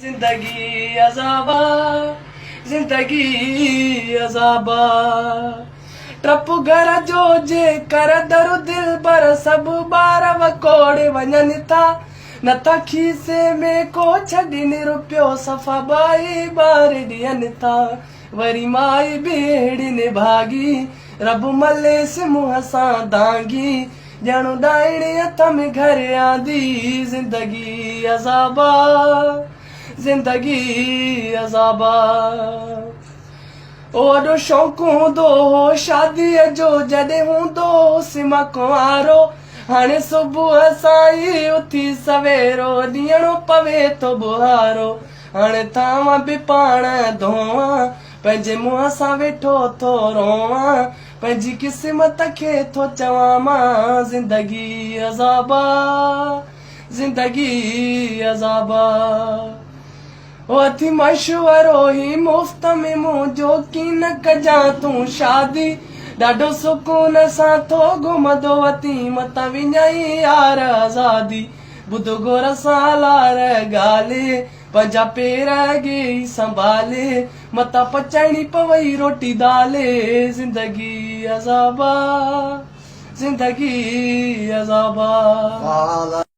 जिंदगी अज़ाबा, जिंदगी अज़ाबा। टप घर जो जे कर दरु दिल बर सब बार वकोड़े वञनि था, नथा खीसे में को छॾनि रुपियो सफ़ा बाई बार ॾियनि था। वरी माई भेड़ी भागी रब मलेस मुंह सां दांगी, ॼणु ॾाइण हथ में घर आंदी। जिंदगी अज़ाबा, जिंदगी अज़ाबा। ओॾो शौक़ु हूंदो हो शादीअ जो जॾहिं हूंदो सिमा कुंवारो, हाणे सुबुह साई उथी सवेरो ॾियणो पवे थो बुहारो। हाणे थांवा बि पाण धोवां, पंहिंजे मुंहं सां वेठो थो रोवां, पंहिंजी क़िस्मत खे थो चवां मां। जिंदगी अज़ाबा, जिंदगी अज़ाबा। अथी मशवरो ही मुफ़्त में मुंहिंजो की न कजां तूं शादी, ॾाढो सुकून सां थो घुमंदो अती मतां विञाई यार आज़ादी। ॿुधो गोर सां लार ॻाल्हि, पंहिंजा पेर अॻे संभाले, मतां पचाइणी पवई रोटी दाल। जिंदगी अज़ाबा, जिंदगी अज़ाबा।